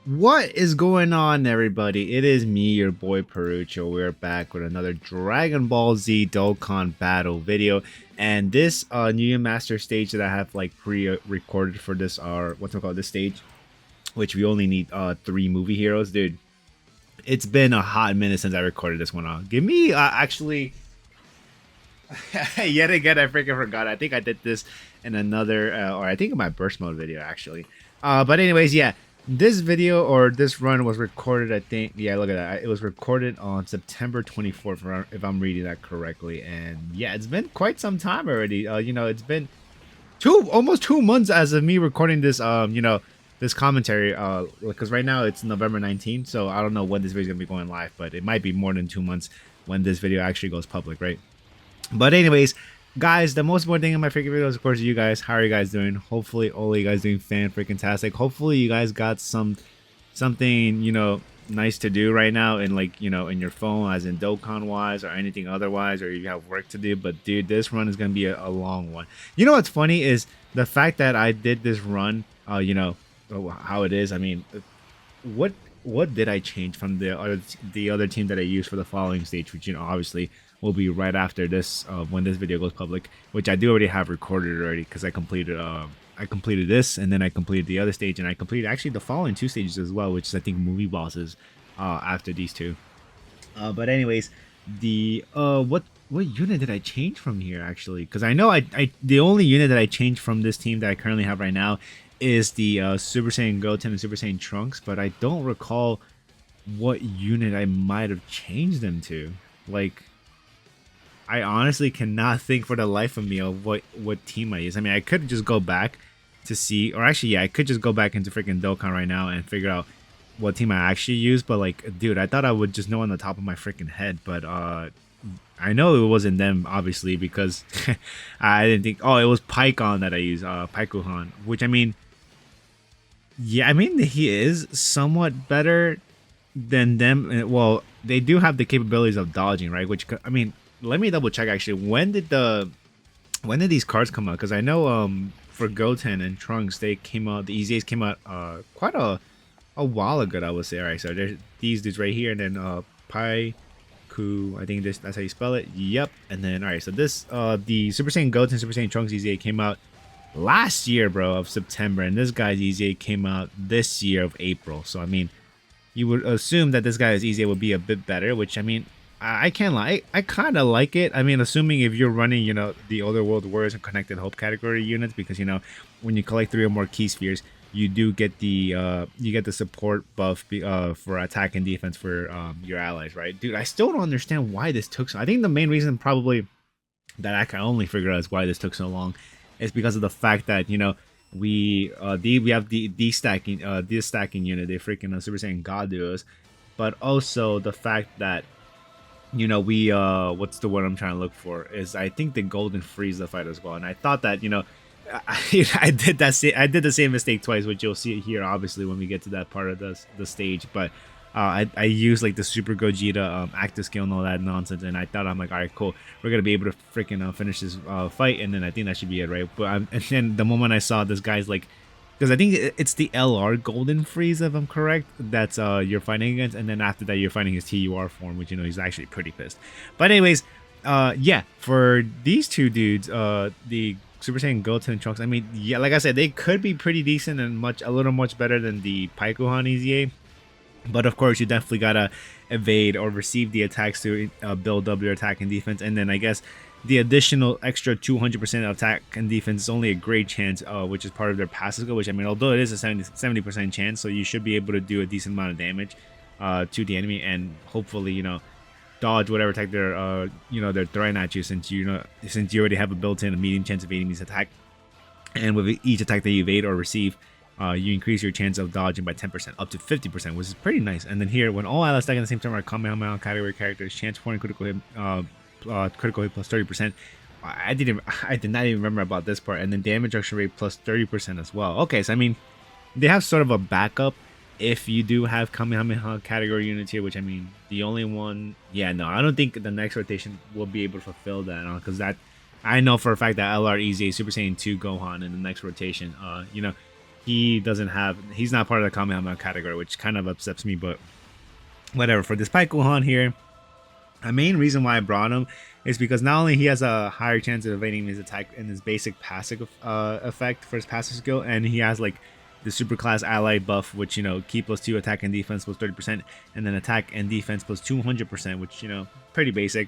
What is going on, everybody? It is me, your boy Perucho. We're back with another Dragon Ball Z Dokkan battle video, and this new master stage that I have like pre-recorded for this what's it called, this stage, which we only need three movie heroes, dude. It's been a hot minute since I recorded this one. Give me actually yet again I freaking forgot. I think I did this in another or I think in my burst mode video actually. But anyways, yeah, this video or this run was recorded, I think, yeah, look at that, it was recorded on September 24th if I'm reading that correctly. And yeah, it's been quite some time already. It's been almost 2 months as of me recording this this commentary, because right now it's November 19th, so I don't know when this video is gonna be going live, but it might be more than 2 months when this video actually goes public, right? But anyways, guys, the most important thing in my freaking videos, of course, are you guys. How are you guys doing? Hopefully, all of you guys doing fan freaking tastic. Hopefully, you guys got something nice to do right now in in your phone, as in Dokkan wise or anything otherwise, or you have work to do. But dude, this run is gonna be a long one. You know what's funny is the fact that I did this run. How it is. I mean, what what did I change from the other team that I used for the following stage, which obviously will be right after this when this video goes public, which I do already have recorded already because I completed this, and then I completed the other stage, and I completed actually the following two stages as well, which is I think movie bosses after these two. But anyways, the what unit did I change from here actually? Because I know I the only unit that I changed from this team that I currently have right now is the Super Saiyan Goten and Super Saiyan Trunks, but I don't recall what unit I might have changed them to. Like, I honestly cannot think for the life of me of what team I use. I mean, I could just go back to see, or actually, yeah, I could just go back into freaking Dokkan right now and figure out what team I actually use. But like, dude, I thought I would just know on the top of my freaking head, but I know it wasn't them obviously because I didn't think. Oh, it was Pycon that I used, Pykuhan, which I mean, yeah, I mean he is somewhat better than them. Well, they do have the capabilities of dodging, right? Which I mean, let me double check actually. When did these cards come out? Because I know for Goten and Trunks they came out. The EZAs came out quite a while ago, I would say. All right, so there's these dudes right here, and then Paiku. I think that's how you spell it. Yep. And then all right, so this the Super Saiyan Goten, Super Saiyan Trunks EZA came out last year, bro, of September, and this guy's EZA came out this year of April. So I mean, you would assume that this guy's EZA would be a bit better, which I mean, I can't lie, I kind of like it. I mean, assuming if you're running, the Other World Warriors and Connected Hope category units, because when you collect three or more key spheres, you do get the support buff for attack and defense for your allies, right? Dude, I still don't understand why this took so. I think the main reason probably that I can only figure out is why this took so long is because of the fact that we have the stacking this stacking unit, they freaking Super Saiyan God duos, but also the fact that we what's the word I'm trying to look for is I think the Golden Frieza fight as well, and I thought that I did the same mistake twice, which you'll see here obviously when we get to that part of the stage, but I used like the Super Gogeta active skill and all that nonsense, and I thought I'm like, all right, cool, we're gonna be able to freaking finish this fight, and then I think that should be it, right? But and then the moment I saw this guy's like, because I think it's the LR Golden Freeze, if I'm correct, that's you're fighting against, and then after that you're fighting his TUR form, which he's actually pretty pissed. But anyways, yeah, for these two dudes, the Super Saiyan Goten and Trunks, I mean, yeah, like I said, they could be pretty decent and a little much better than the Pykuhan EZA. But of course, you definitely gotta evade or receive the attacks to build up your attack and defense. And then I guess the additional extra 200% of attack and defense is only a great chance, which is part of their passive skill. Which I mean, although it is a 70% chance, so you should be able to do a decent amount of damage to the enemy, and hopefully dodge whatever attack they're throwing at you, since since you already have a built-in medium chance of evading these attack. And with each attack that you evade or receive, you increase your chance of dodging by 10% up to 50%, which is pretty nice. And then here, when all allies attacking at the same time are Kamehameha category characters, chance for critical hit, critical hit plus 30%. I did not even remember about this part. And then damage reduction rate plus 30% as well. Okay, so I mean, they have sort of a backup if you do have Kamehameha category units here, which I mean, the only one, yeah, no, I don't think the next rotation will be able to fulfill that, because that I know for a fact that LR EZA Super Saiyan 2 Gohan in the next rotation, he's not part of the Kamehameha category, which kind of upsets me, but whatever. For this Paikuhan here, a main reason why I brought him is because not only he has a higher chance of evading his attack in his basic passive effect for his passive skill, and he has like the super class ally buff, which, you know, key plus 2 attack and defense plus 30%, and then attack and defense plus 200%, which, you know, pretty basic.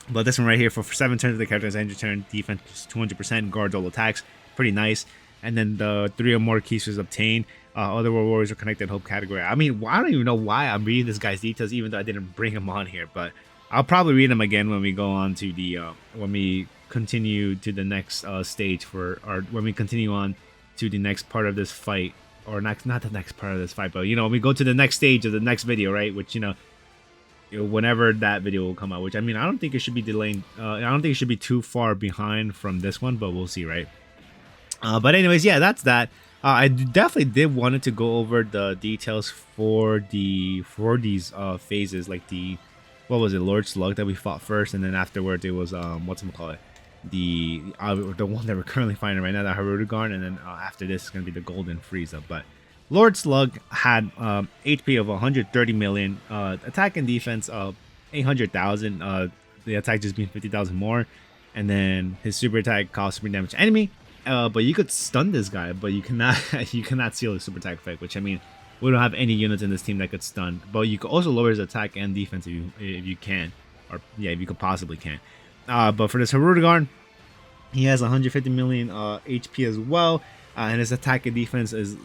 But this one right here, for 7 turns of the character's end turn, defense plus 200%, guards all attacks, pretty nice. And then the 3 or more keys was obtained. Other World Warriors are connected hope category. I mean, I don't even know why I'm reading this guy's details, even though I didn't bring him on here. But I'll probably read them again when we go on to the when we continue to the next stage or when we continue on to the next part of this fight, or not the next part of this fight, but, you know, when we go to the next stage of the next video, right? Which, you know, whenever that video will come out. Which, I mean, I don't think it should be delayed. I don't think it should be too far behind from this one, but we'll see, right? But anyways, yeah, that's that. I definitely did wanted to go over the details for these phases, like the, what was it, Lord Slug that we fought first, and then afterwards it was whatchamacallit, the one that we're currently fighting right now, the Harurugarn, and then after this is gonna be the Golden Frieza. But Lord Slug had HP of 130 million, attack and defense of 800,000, the attack just being 50,000 more, and then his super attack costs super damage to enemy. But you could stun this guy, but you cannot seal the super attack effect, which, I mean, we don't have any units in this team that could stun. But you could also lower his attack and defense if you can, or yeah, if you could possibly can. But for this Harurugarn, he has 150 million HP as well, and his attack and defense is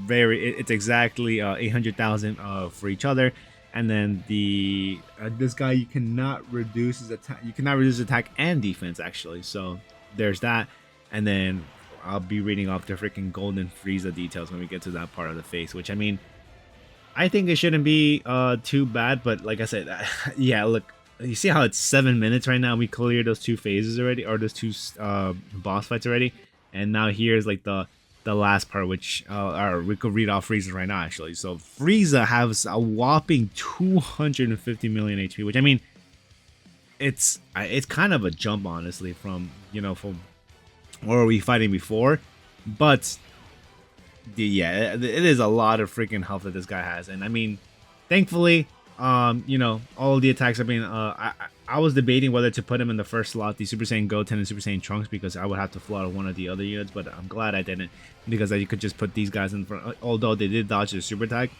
it's exactly 800,000 for each other. And then this guy, you cannot reduce his attack. You cannot reduce attack and defense, actually. So there's that. And then I'll be reading off the freaking Golden Frieza details when we get to that part of the face, which, I mean, I think it shouldn't be too bad. But like I said, yeah, look, you see how it's 7 minutes right now? We cleared those 2 phases already, or those 2 boss fights already. And now here's like the last part, which or we could read off Frieza right now, actually. So Frieza has a whopping 250 million HP, which, I mean, it's kind of a jump, honestly, from, you know, from what were we fighting before. But yeah, it is a lot of freaking health that this guy has. And I mean, thankfully, you know, all of the attacks have been I was debating whether to put him in the first slot, the Super Saiyan Goten and Super Saiyan Trunks, because I would have to flood one of the other units, but I'm glad I didn't, because you could just put these guys in front, although they did dodge the super attack.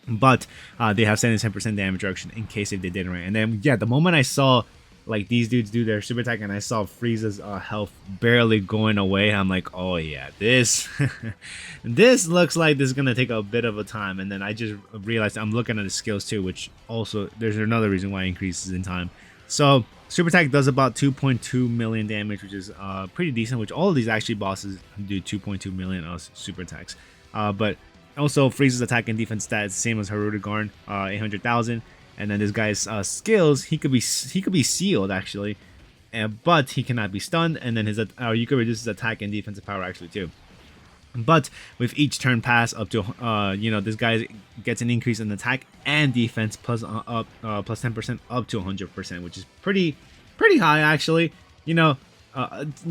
But they have 77% damage reduction in case if they didn't, right? And then, yeah, the moment I saw like these dudes do their super attack and I saw Frieza's health barely going away, I'm like, oh yeah, this this looks like this is gonna take a bit of a time. And then I just realized I'm looking at the skills too, which also there's another reason why it increases in time. So super attack does about 2.2 million damage, which is pretty decent, which all of these actually bosses do 2.2 million super attacks. But also Frieza's attack and defense stats same as Harurugarn, 800,000. And then this guy's skills, he could be sealed actually, but he cannot be stunned. And then his you could reduce his attack and defensive power actually too. But with each turn pass up to you know, this guy gets an increase in attack and defense plus 10% up to 100%, which is pretty high actually. You know,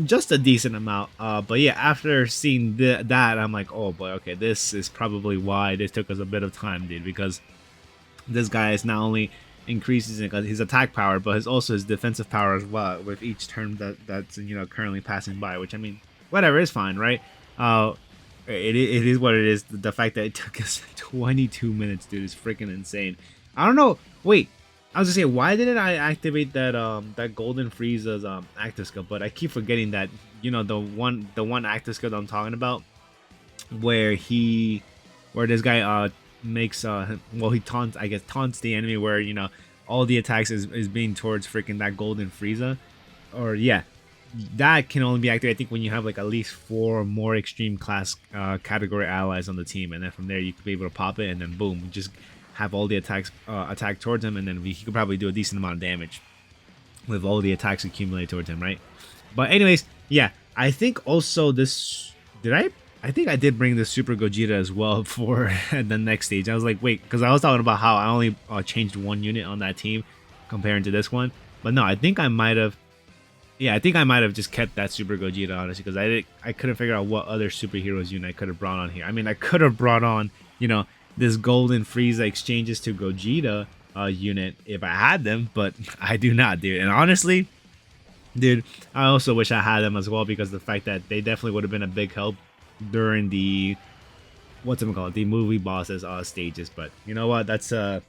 just a decent amount. But yeah, after seeing that, I'm like, oh boy, okay, this is probably why this took us a bit of time, dude, because this guy is not only increases his attack power, but also his defensive power as well with each turn that's, you know, currently passing by. Which, I mean, whatever, is fine, right? It is what it is. The fact that it took us 22 minutes, dude, is freaking insane. I don't know. Wait, I was gonna say, why didn't I activate that that Golden Frieza's active skill? But I keep forgetting that, you know, the one active skill that I'm talking about, where this guy makes he taunts the enemy, where, you know, all the attacks is being towards freaking that Golden Frieza. Or yeah, that can only be activated, I think, when you have like at least 4 more extreme class category allies on the team, and then from there you could be able to pop it, and then boom, just have all the attacks attack towards him, and then he could probably do a decent amount of damage with all the attacks accumulated towards him, right? But anyways, yeah, I think also this I think I did bring the Super Gogeta as well for the next stage. I was like, wait, because I was talking about how I only changed 1 unit on that team comparing to this one. But no, I think I might have Yeah, I think I might have just kept that Super Gogeta honestly because I couldn't figure out what other superheroes unit I could have brought on here. I mean, I could have brought on you know this Golden Frieza exchanges to Gogeta unit if I had them, but I do not, dude. And honestly, dude, I also wish I had them as well because the fact that they definitely would have been a big help during the what's it called, the movie bosses stages. But you know what? That's a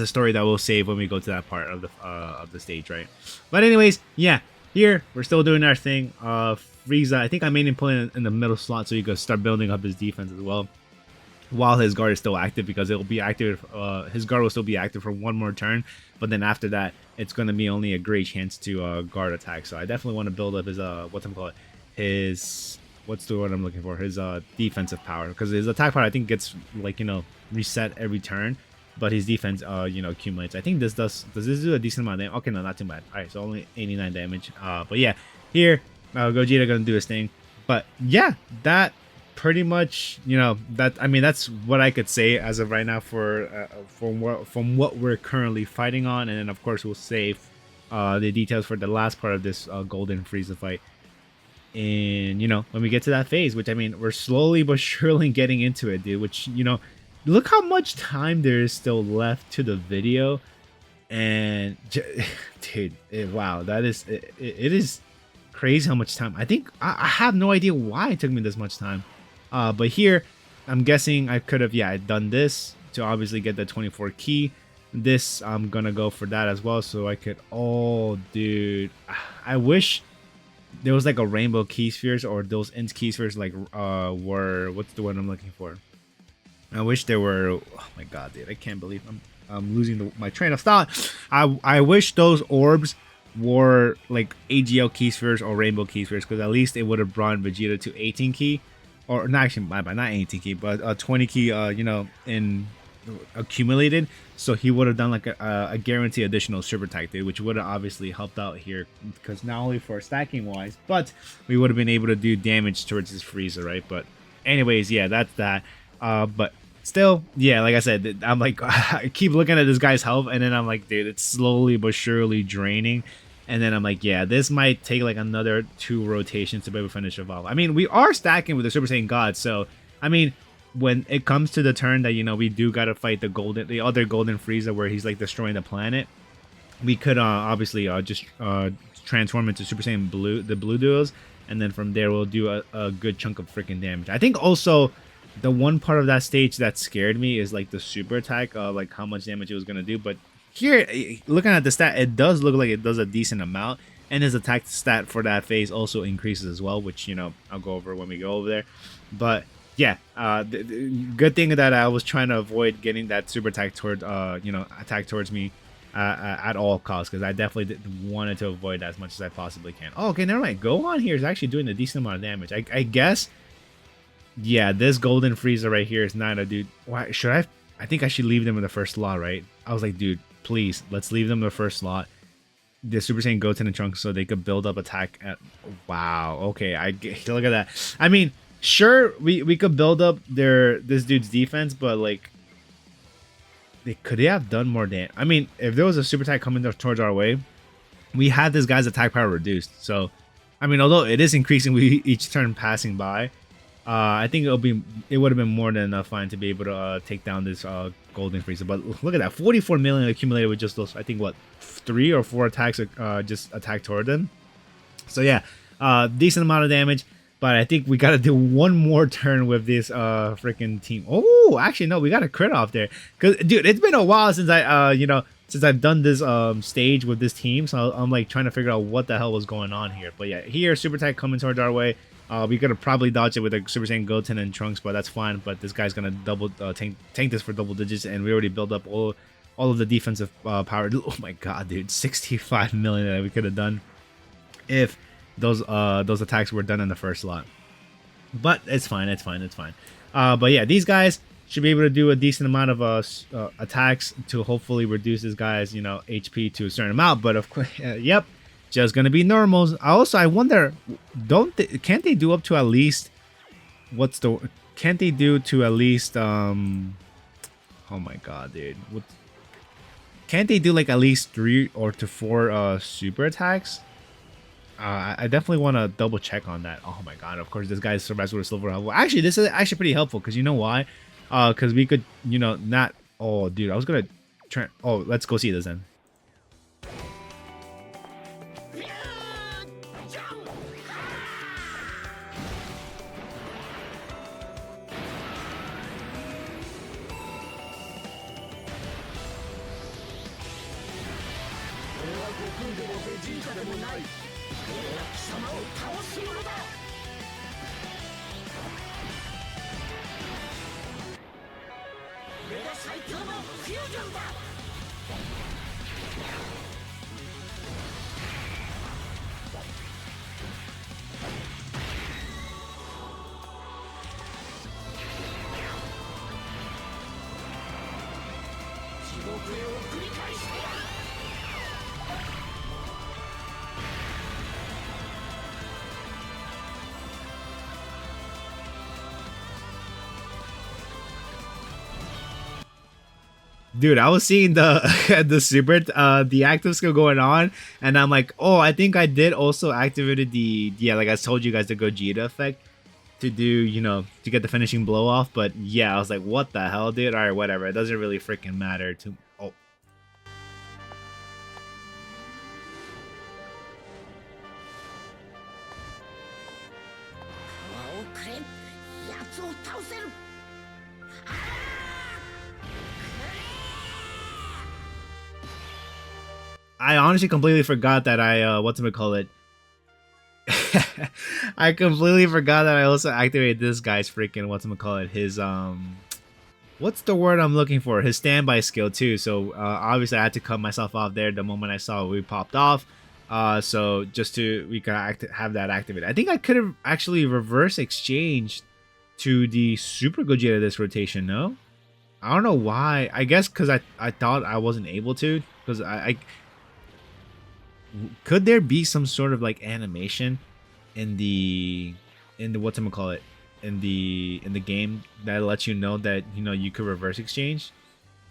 story that we'll save when we go to that part of the stage, right? But anyways, yeah, here we're still doing our thing. Frieza, I think I made him put in the middle slot so he could start building up his defense as well, while his guard is still active because it'll be active. His guard will still be active for one more turn, but then after that, it's gonna be only a great chance to guard attack. So I definitely want to build up his what's it called, his what's the word I'm looking for? His defensive power, because his attack power I think gets like reset every turn, but his defense accumulates. I think does this do a decent amount of damage? Okay, no, not too bad. All right, so only 89 damage. But yeah, here Gogeta gonna do his thing. But yeah, that pretty much that, I mean, that's what I could say as of right now for from what we're currently fighting on, and then of course we'll save the details for the last part of this Golden Frieza fight. And when we get to that phase, which I mean, we're slowly but surely getting into it, dude. Which look how much time there is still left to the video, and dude, wow, that is it is crazy how much time. I think I have no idea why it took me this much time. But here, I'm guessing I could have done this to obviously get the 24 key. This I'm gonna go for that as well, so I could. Oh, dude, I wish there was like a rainbow key spheres, or those int key spheres like were, what's the word I'm looking for? I wish there were. Oh my god, dude, I can't believe I'm losing my train of thought. I wish those orbs were like AGL key spheres or rainbow key spheres, because at least it would have brought Vegeta to 18 key, or not actually, my bad, not 18 key, but 20 key. In accumulated, so he would have done like a guarantee additional super attack, dude, which would have obviously helped out here, because not only for stacking wise, but we would have been able to do damage towards his Frieza, right? But anyways, yeah, that's that. But still, yeah, like I said, I'm like I keep looking at this guy's health, and then I'm like, dude, it's slowly but surely draining. And then I'm like, yeah, this might take like another 2 rotations to be able to finish Evolve. I mean, we are stacking with the Super Saiyan God, so I mean, when it comes to the turn that we do gotta fight the other Golden Frieza, where he's like destroying the planet, we could obviously just transform into Super Saiyan Blue, the Blue Duos, and then from there we'll do a good chunk of freaking damage. I think also the one part of that stage that scared me is like the super attack, like how much damage it was gonna do. But here, looking at the stat, it does look like it does a decent amount, and his attack stat for that phase also increases as well, which I'll go over when we go over there. But yeah, the good thing that I was trying to avoid getting that super attack toward attack towards me at all costs, because I definitely wanted to avoid that as much as I possibly can. Oh, okay, never mind. Go on here is actually doing a decent amount of damage. I guess. Yeah, this Golden Frieza right here is not a dude. Why should I? I think I should leave them in the first slot, right? I was like, dude, please, let's leave them in the first slot. The Super Saiyan Goten and Trunks, so they could build up attack. Wow. Okay, look at that. I mean, sure, we could build up this dude's defense, but like, could they have done more damage? I mean, if there was a super attack coming towards our way, we had this guy's attack power reduced. So, I mean, although it is increasing with each turn passing by, I think it would have been more than enough fine to be able to take down this Golden Frieza. But look at that, 44 million accumulated with just those, I think, what, 3 or 4 attacks just attack toward them. So yeah, decent amount of damage. But I think we got to do one more turn with this freaking team. Oh, actually, no, we got a crit off there. Because, dude, it's been a while since since I've done this stage with this team. So I'm like trying to figure out what the hell was going on here. But yeah, here, super attack coming towards our way. We could have probably dodged it with a Super Saiyan Goten and Trunks, but that's fine. But this guy's going to double tank this for double digits. And we already built up all of the defensive power. Oh my god, dude, 65 million that we could have done if those attacks were done in the first slot. But it's fine, it's fine. But yeah, these guys should be able to do a decent amount of attacks to hopefully reduce this guy's HP to a certain amount. But of course, yep, just gonna be normals. I wonder, can't they do up to at least can't they do to at least oh my god, dude, can't they do like at least 3 or to 4 super attacks? I definitely want to double check on that. Oh my god! Of course, this guy survives with a silver level. Actually, this is actually pretty helpful because you know why? Because we could, not. Oh, dude, I was gonna try. Oh, let's go see this then. Dude, I was seeing the the active skill going on, and I'm like, oh, I think I did also activated the, yeah, like I told you guys, the Gogeta effect to do, to get the finishing blow off. But yeah, I was like, what the hell, dude? All right, whatever. It doesn't really freaking matter to. Oh. I honestly completely forgot that I whatchamacallit. I completely forgot that I also activated this guy's freaking whatchamacallit, his what's the word I'm looking for? His standby skill too. So obviously I had to cut myself off there the moment I saw we popped off. So just to we could have that activated. I think I could have actually reverse exchanged to the Super Gogeta this rotation. No, I don't know why. I guess because I thought I wasn't able to, because I could there be some sort of like animation in the whatchamacallit, in the game that lets you know that you could reverse exchange.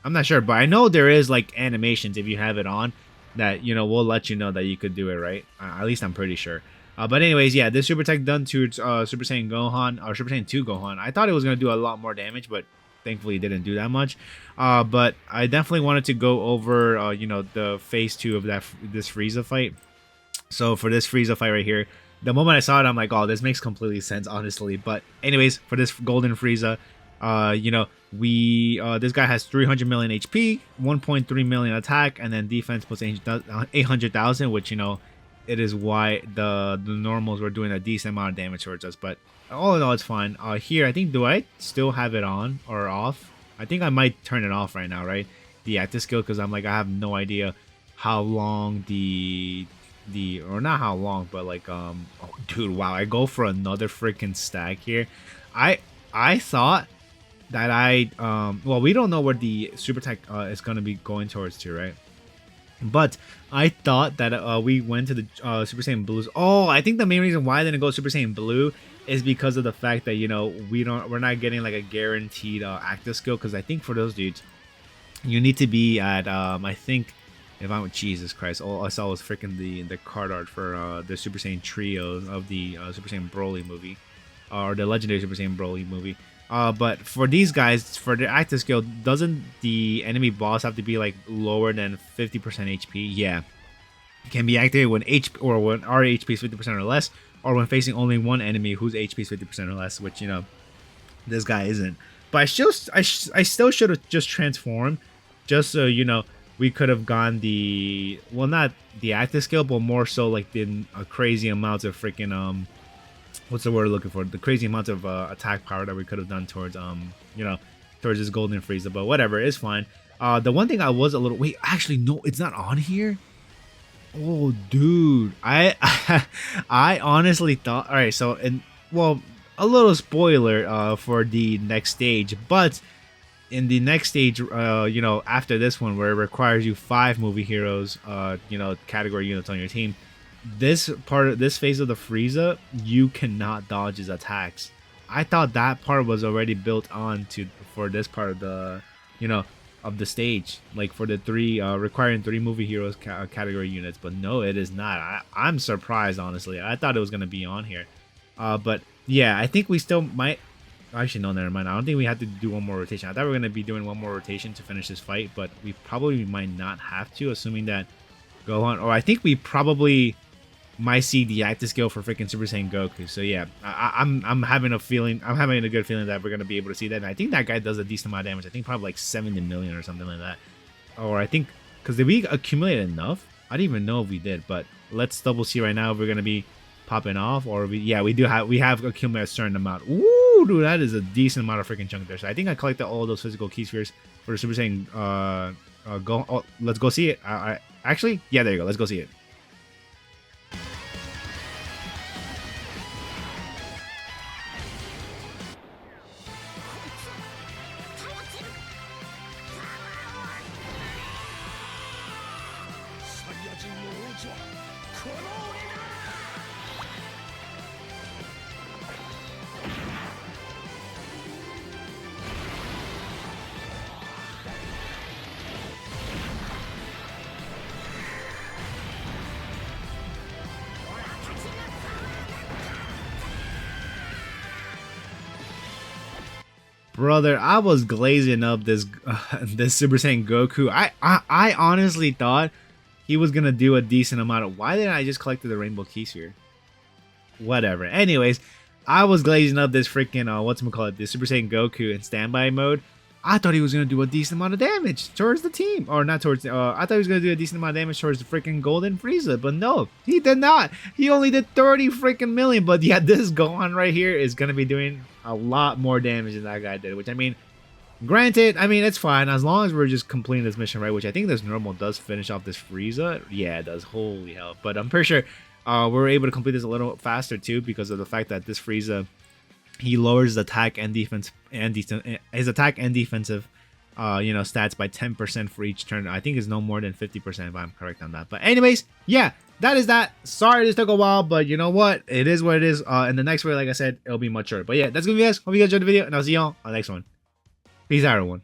I'm not sure, but I know there is like animations if you have it on that will let you know that you could do it, right? At least I'm pretty sure. But anyways, yeah, this super tech done to Super Saiyan Gohan, or Super Saiyan 2 Gohan. I thought it was gonna do a lot more damage, but thankfully it didn't do that much. But I definitely wanted to go over the phase 2 of this Frieza fight. So for this Frieza fight right here, the moment I saw it, I'm like, oh, this makes completely sense, honestly. But anyways, for this Golden Frieza, this guy has 300 million HP, 1.3 million attack, and then defense plus 800,000, which it is why the normals were doing a decent amount of damage towards us. But all in all, it's fine. Here, I think, do I still have it on or off? I think I might turn it off right now, right? The active skill, because I'm like, I have no idea how long or not how long, but like oh, dude, wow, I go for another freaking stack here. I thought that well, we don't know where the super tech is gonna be going towards to, right? But I thought that we went to the Super Saiyan Blues. Oh, I think the main reason why I didn't go Super Saiyan Blue is because of the fact that we're not getting like a guaranteed active skill, because I think for those dudes you need to be at I think, if I'm Jesus Christ, all I saw was freaking the card art for the Super Saiyan trios of the Super Saiyan Broly movie, or the legendary Super Saiyan Broly movie. But for these guys, for their active skill, doesn't the enemy boss have to be like lower than 50% HP? Yeah, it can be activated when when our HP is 50% or less, or when facing only one enemy whose HP is 50% or less, which this guy isn't. But I still should have just transformed, just so we could have gone the, well, not the active skill, but more so like the crazy amounts of freaking what's the word I'm looking for? The crazy amounts of attack power that we could have done towards towards this Golden Frieza. But whatever, it's fine. The one thing I was a little, wait, actually no, it's not on here. Oh, dude, I I honestly thought, all right, so, and well, a little spoiler for the next stage, but in the next stage, after this one, where it requires you 5 movie heroes, category units on your team, this phase of the Frieza, you cannot dodge his attacks. I thought that part was already built on for this part of the, of the stage, like for the three requiring three movie heroes category units. But no, it is not. I'm surprised, honestly. I thought it was gonna be on here, but yeah, I think we still might. Actually, no, never mind. I don't think we have to do one more rotation. I thought we were gonna be doing one more rotation to finish this fight, but we probably might not have to, assuming that Gohan. Or I think we probably might see the active skill for freaking Super Saiyan Goku. So yeah, I'm having a feeling. I'm having a good feeling that we're gonna be able to see that. And I think that guy does a decent amount of damage. I think probably like 70 million or something like that. Or I think because did we accumulate enough? I don't even know if we did, but let's double see right now if we're gonna be popping off or yeah, we have accumulated a certain amount. Ooh, dude, that is a decent amount of freaking chunk there. So I think I collected all those physical key spheres for the Super Saiyan. Go. Oh, let's go see it. Actually, yeah, there you go. Let's go see it. Brother, I was glazing up this this Super Saiyan Goku. I honestly thought he was gonna do a decent amount of. Why didn't I just collect the Rainbow Key Sphere? Whatever. Anyways, I was glazing up this freaking whatchamacallit, this Super Saiyan Goku in standby mode. I thought he was gonna do a decent amount of damage towards the team, or not towards. I thought he was gonna do a decent amount of damage towards the freaking Golden Frieza, but no, he did not. He only did 30 freaking million. But yeah, this Gohan right here is gonna be doing a lot more damage than that guy did. Which I mean, granted, I mean it's fine as long as we're just completing this mission right. Which I think this normal does finish off this Frieza. Yeah, it does. Holy hell! But I'm pretty sure we're able to complete this a little faster too because of the fact that this Frieza, he lowers his attack and defense and his attack and defensive stats by 10% for each turn. I think it's no more than 50% if I'm correct on that. But anyways, yeah, that is that. Sorry this took a while, but you know what, it is what it is. In the next video, like I said, it'll be much shorter. But yeah, that's gonna be it, guys. Hope you guys enjoyed the video, and I'll see y'all on the next one. Peace out, everyone.